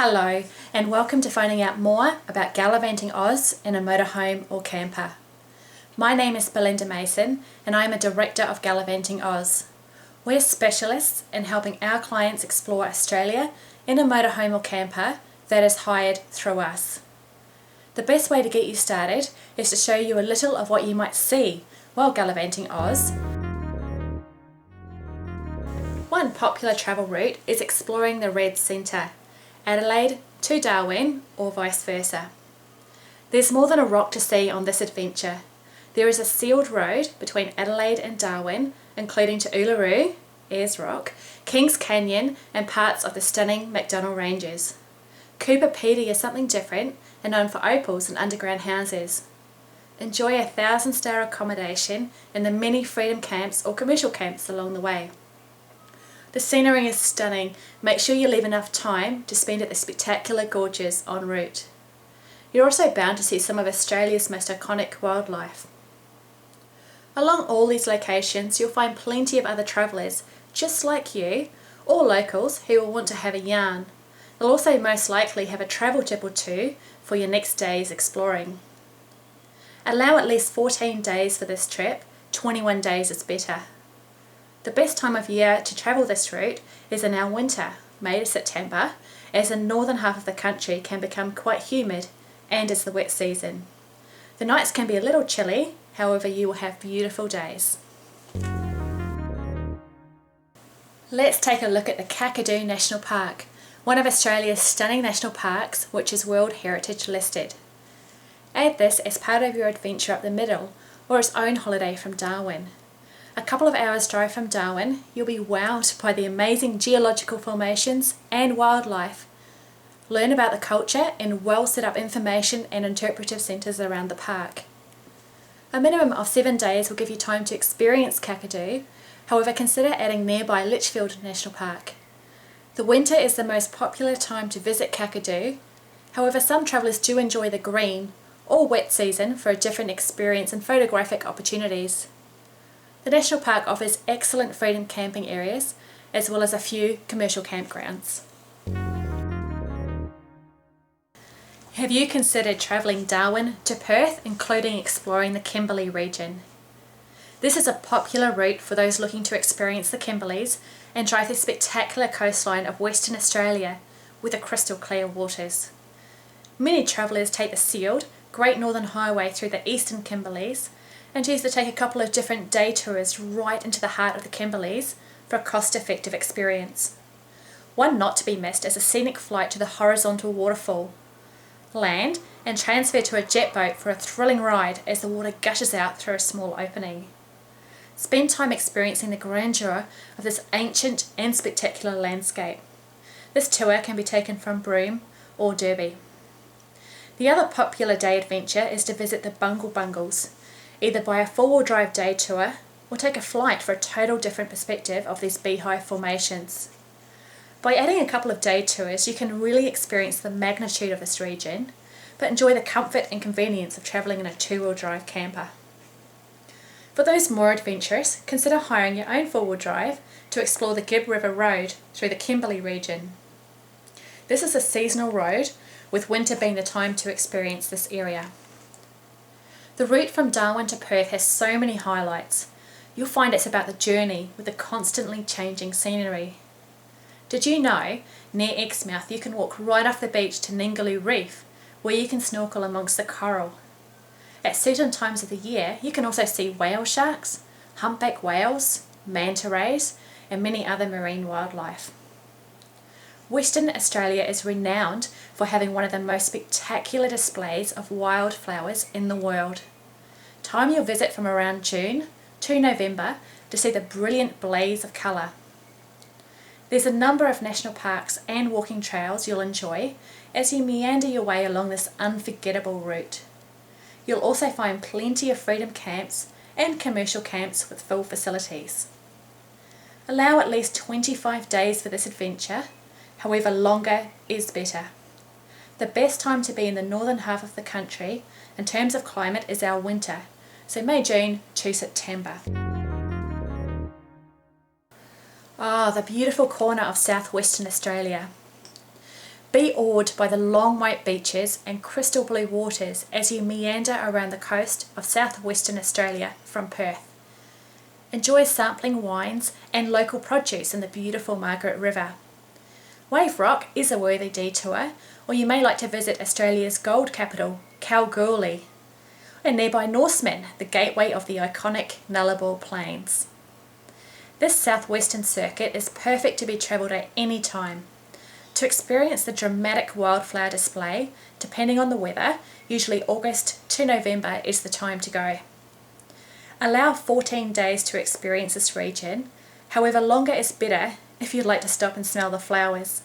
Hello and welcome to finding out more about Gallivanting Oz in a motorhome or camper. My name is Belinda Mason and I am a director of Gallivanting Oz. We're specialists in helping our clients explore Australia in a motorhome or camper that is hired through us. The best way to get you started is to show you a little of what you might see while Gallivanting Oz. One popular travel route is exploring the Red Centre, Adelaide to Darwin or vice versa. There's more than a rock to see on this adventure. There is a sealed road between Adelaide and Darwin, including to Uluru, Ayers Rock, Kings Canyon and parts of the stunning McDonnell Ranges. Cooper Pedy is something different and known for opals and underground houses. Enjoy a 1,000-star accommodation in the many freedom camps or commercial camps along the way. The scenery is stunning. Make sure you leave enough time to spend at the spectacular gorges en route. You're also bound to see some of Australia's most iconic wildlife. Along all these locations you'll find plenty of other travellers just like you, or locals who will want to have a yarn. They'll also most likely have a travel tip or two for your next day's exploring. Allow at least 14 days for this trip, 21 days is better. The best time of year to travel this route is in our winter, May to September, as the northern half of the country can become quite humid and is the wet season. The nights can be a little chilly, however you will have beautiful days. Let's take a look at the Kakadu National Park, one of Australia's stunning national parks which is World Heritage listed. Add this as part of your adventure up the middle or its own holiday from Darwin. A couple of hours drive from Darwin, you'll be wowed by the amazing geological formations and wildlife. Learn about the culture in well set up information and interpretive centres around the park. A minimum of 7 days will give you time to experience Kakadu, however consider adding nearby Litchfield National Park. The winter is the most popular time to visit Kakadu, however some travellers do enjoy the green or wet season for a different experience and photographic opportunities. The National Park offers excellent freedom camping areas as well as a few commercial campgrounds. Have you considered travelling Darwin to Perth, including exploring the Kimberley region? This is a popular route for those looking to experience the Kimberleys and drive the spectacular coastline of Western Australia with the crystal clear waters. Many travellers take the sealed Great Northern Highway through the Eastern Kimberleys and choose to take a couple of different day tours right into the heart of the Kimberleys for a cost-effective experience. One not to be missed is a scenic flight to the horizontal waterfall. Land and transfer to a jet boat for a thrilling ride as the water gushes out through a small opening. Spend time experiencing the grandeur of this ancient and spectacular landscape. This tour can be taken from Broome or Derby. The other popular day adventure is to visit the Bungle Bungles, either by a four-wheel drive day tour or take a flight for a total different perspective of these beehive formations. By adding a couple of day tours you can really experience the magnitude of this region, but enjoy the comfort and convenience of travelling in a two-wheel drive camper. For those more adventurous, consider hiring your own four-wheel drive to explore the Gibb River Road through the Kimberley region. This is a seasonal road, with winter being the time to experience this area. The route from Darwin to Perth has so many highlights. You'll find it's about the journey with the constantly changing scenery. Did you know, near Exmouth you can walk right off the beach to Ningaloo Reef, where you can snorkel amongst the coral. At certain times of the year you can also see whale sharks, humpback whales, manta rays and many other marine wildlife. Western Australia is renowned for having one of the most spectacular displays of wildflowers in the world. Time your visit from around June to November to see the brilliant blaze of colour. There's a number of national parks and walking trails you'll enjoy as you meander your way along this unforgettable route. You'll also find plenty of freedom camps and commercial camps with full facilities. Allow at least 25 days for this adventure. However, longer is better. The best time to be in the northern half of the country in terms of climate is our winter, so May-June to September. The beautiful corner of southwestern Australia. Be awed by the long white beaches and crystal blue waters as you meander around the coast of southwestern Australia from Perth. Enjoy sampling wines and local produce in the beautiful Margaret River. Wave Rock is a worthy detour, or you may like to visit Australia's gold capital, Kalgoorlie, and nearby Norseman, the gateway of the iconic Nullarbor Plains. This Southwestern Circuit is perfect to be travelled at any time. To experience the dramatic wildflower display, depending on the weather, usually August to November is the time to go. Allow 14 days to experience this region, however longer is better if you'd like to stop and smell the flowers.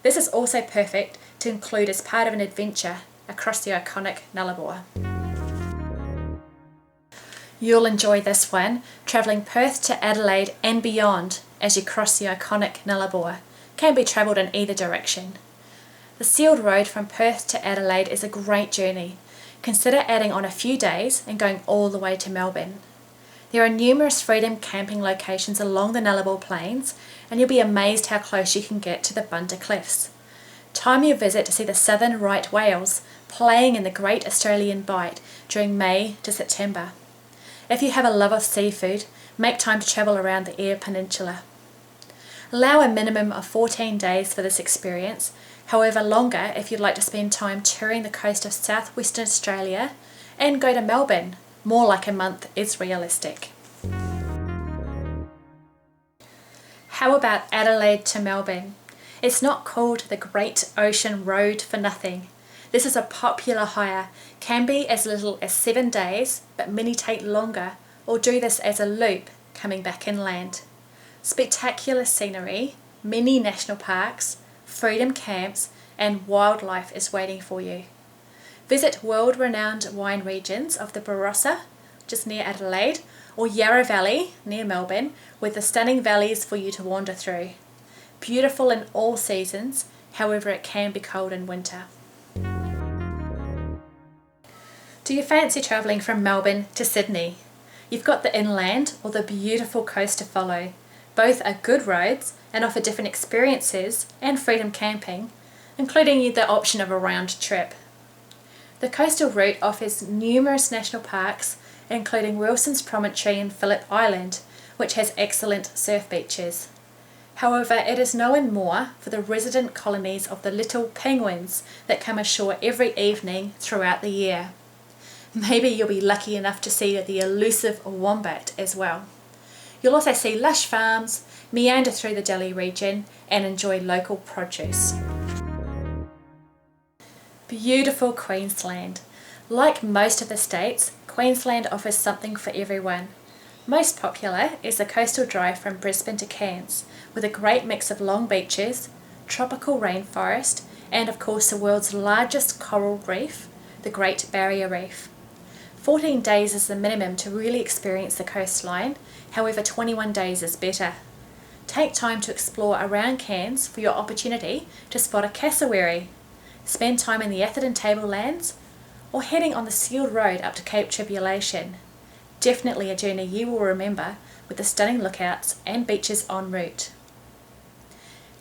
This is also perfect to include as part of an adventure across the iconic Nullarbor. You'll enjoy this one, travelling Perth to Adelaide and beyond as you cross the iconic Nullarbor. Can be travelled in either direction. The sealed road from Perth to Adelaide is a great journey. Consider adding on a few days and going all the way to Melbourne. There are numerous freedom camping locations along the Nullarbor Plains, and you'll be amazed how close you can get to the Bunter Cliffs. Time your visit to see the southern right whales playing in the Great Australian Bight during May to September. If you have a love of seafood, make time to travel around the Eyre Peninsula. Allow a minimum of 14 days for this experience, however longer if you'd like to spend time touring the coast of southwestern Australia and go to Melbourne. More like a month is realistic. How about Adelaide to Melbourne? It's not called the Great Ocean Road for nothing. This is a popular hire, can be as little as 7 days, but many take longer, or do this as a loop coming back inland. Spectacular scenery, many national parks, freedom camps, and wildlife is waiting for you. Visit world-renowned wine regions of the Barossa, just near Adelaide, or Yarra Valley, near Melbourne, with the stunning valleys for you to wander through. Beautiful in all seasons, however it can be cold in winter. Do you fancy travelling from Melbourne to Sydney? You've got the inland or the beautiful coast to follow. Both are good roads and offer different experiences and freedom camping, including the option of a round trip. The coastal route offers numerous national parks, including Wilson's Promontory and Phillip Island, which has excellent surf beaches. However, it is known more for the resident colonies of the little penguins that come ashore every evening throughout the year. Maybe you'll be lucky enough to see the elusive wombat as well. You'll also see lush farms, meander through the Delhi region, and enjoy local produce. Beautiful Queensland. Like most of the states, Queensland offers something for everyone. Most popular is the coastal drive from Brisbane to Cairns, with a great mix of long beaches, tropical rainforest, and of course the world's largest coral reef, the Great Barrier Reef. 14 days is the minimum to really experience the coastline, however 21 days is better. Take time to explore around Cairns for your opportunity to spot a cassowary. Spend time in the Atherton Tablelands or heading on the sealed road up to Cape Tribulation. Definitely a journey you will remember with the stunning lookouts and beaches en route.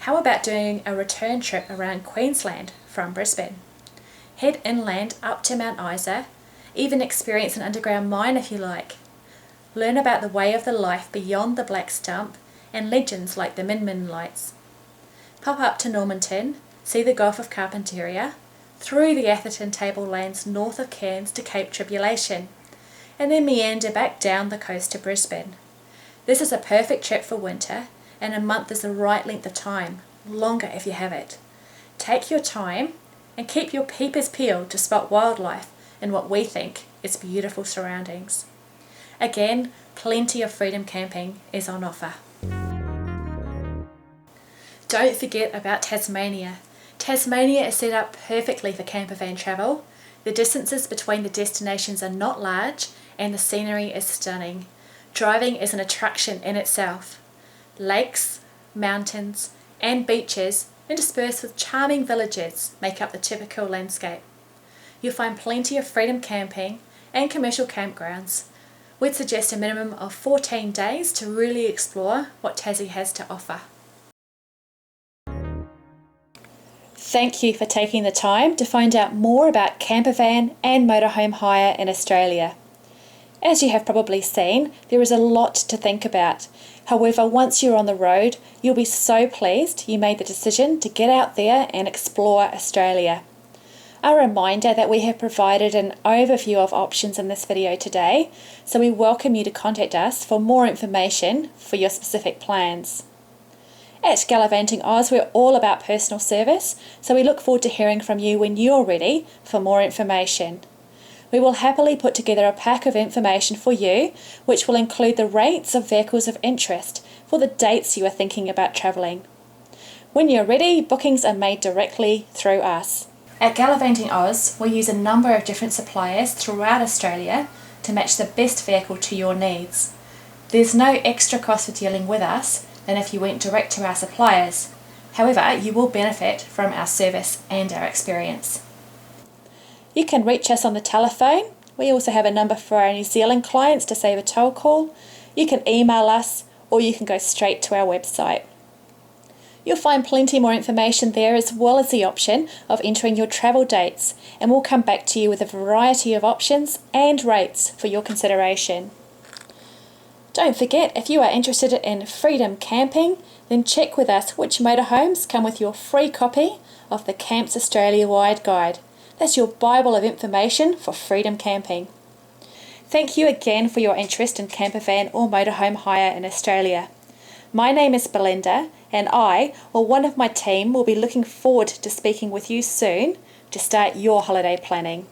How about doing a return trip around Queensland from Brisbane? Head inland up to Mount Isa, even experience an underground mine if you like. Learn about the way of the life beyond the Black Stump and legends like the Min Min lights. Pop up to Normanton, see the Gulf of Carpentaria, through the Atherton Tablelands north of Cairns to Cape Tribulation, and then meander back down the coast to Brisbane. This is a perfect trip for winter, and a month is the right length of time, longer if you have it. Take your time and keep your peepers peeled to spot wildlife in what we think is beautiful surroundings. Again, plenty of freedom camping is on offer. Don't forget about Tasmania. Tasmania is set up perfectly for campervan travel. The distances between the destinations are not large and the scenery is stunning. Driving is an attraction in itself. Lakes, mountains and beaches interspersed with charming villages make up the typical landscape. You'll find plenty of freedom camping and commercial campgrounds. We'd suggest a minimum of 14 days to really explore what Tassie has to offer. Thank you for taking the time to find out more about campervan and motorhome hire in Australia. As you have probably seen, there is a lot to think about. However, once you're on the road, you'll be so pleased you made the decision to get out there and explore Australia. A reminder that we have provided an overview of options in this video today, so we welcome you to contact us for more information for your specific plans. At Gallivanting Oz, we're all about personal service, so we look forward to hearing from you when you're ready for more information. We will happily put together a pack of information for you, which will include the rates of vehicles of interest for the dates you are thinking about travelling. When you're ready, bookings are made directly through us. At Gallivanting Oz, we use a number of different suppliers throughout Australia to match the best vehicle to your needs. There's no extra cost for dealing with us than if you went direct to our suppliers. However, you will benefit from our service and our experience. You can reach us on the telephone. We also have a number for our New Zealand clients to save a toll call. You can email us, or you can go straight to our website. You'll find plenty more information there, as well as the option of entering your travel dates, and we'll come back to you with a variety of options and rates for your consideration. Don't forget, if you are interested in freedom camping, then check with us which motorhomes come with your free copy of the Camps Australia-wide guide. That's your Bible of information for freedom camping. Thank you again for your interest in campervan or motorhome hire in Australia. My name is Belinda, and I, or one of my team, will be looking forward to speaking with you soon to start your holiday planning.